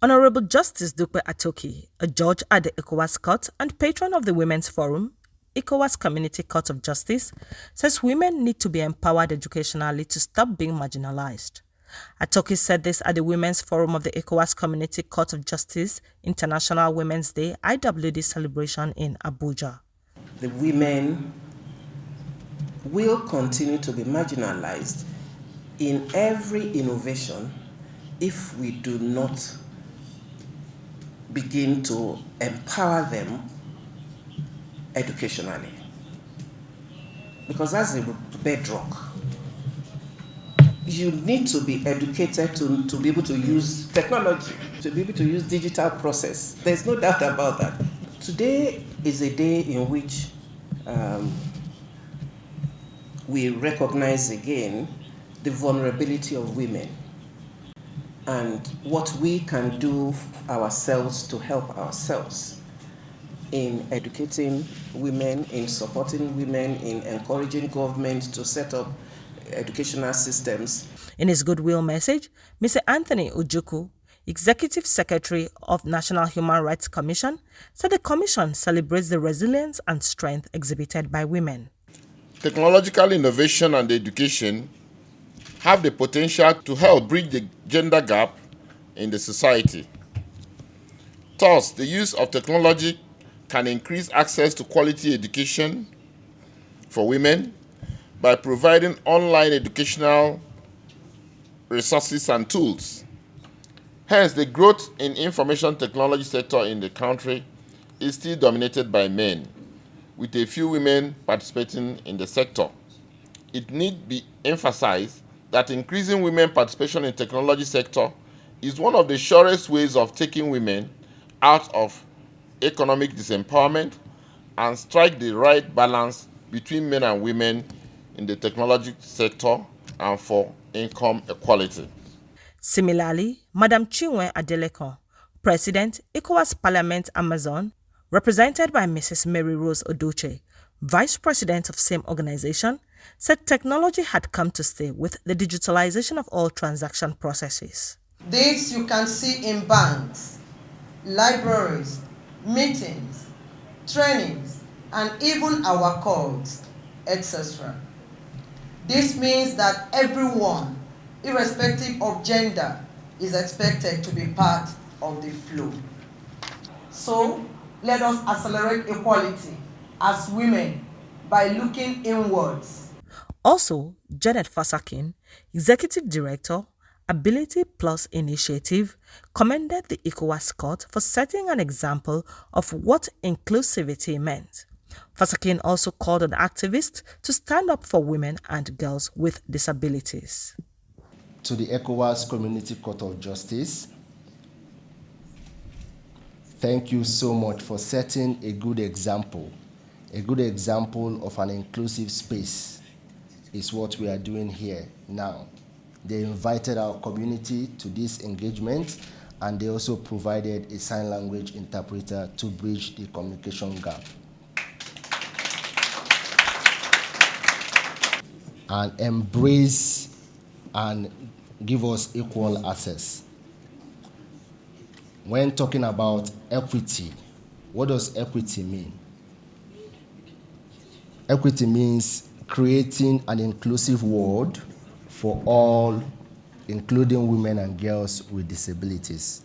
Honorable Justice Dupe Atoki, a judge at the ECOWAS Court and patron of the Women's Forum, ECOWAS Community Court of Justice, says women need to be empowered educationally to stop being marginalized. Atoki said this at the Women's Forum of the ECOWAS Community Court of Justice International Women's Day IWD celebration in Abuja. The women will continue to be marginalized in every innovation if we do not begin to empower them educationally. Because that's the bedrock. You need to be educated to be able to use technology, to be able to use digital process. There's no doubt about that. Today is a day in which we recognize again the vulnerability of women and what we can do ourselves to help ourselves in educating women, in supporting women, in encouraging government to set up educational systems. In his goodwill message, Mr. Anthony Ojukwu, Executive Secretary of National Human Rights Commission, said the Commission celebrates the resilience and strength exhibited by women. Technological innovation and education have the potential to help bridge the gender gap in the society. Thus, the use of technology can increase access to quality education for women by providing online educational resources and tools. Hence, the growth in information technology sector in the country is still dominated by men, with a few women participating in the sector. It need be emphasized that increasing women participation in technology sector is one of the surest ways of taking women out of economic disempowerment and strike the right balance between men and women in the technology sector and for income equality. Similarly, Madam Chinwe Adelekon, President, ECOWAS Parliament Amazon, represented by Mrs. Mary Rose Odoche, Vice President of same organization, said technology had come to stay with the digitalization of all transaction processes. This you can see in banks, libraries, meetings, trainings, and even our courts, etc. This means that everyone, irrespective of gender, is expected to be part of the flow. So, let us accelerate equality as women by looking inwards. Also, Janet Fasakin, Executive Director, Ability Plus Initiative, commended the ECOWAS Court for setting an example of what inclusivity meant. Fasakin also called on activists to stand up for women and girls with disabilities. To the ECOWAS Community Court of Justice, thank you so much for setting a good example of an inclusive space is what we are doing here now. They invited our community to this engagement, and they also provided a sign language interpreter to bridge the communication gap. And embrace and give us equal access. When talking about equity, what does equity mean? Equity means creating an inclusive world for all, including women and girls with disabilities.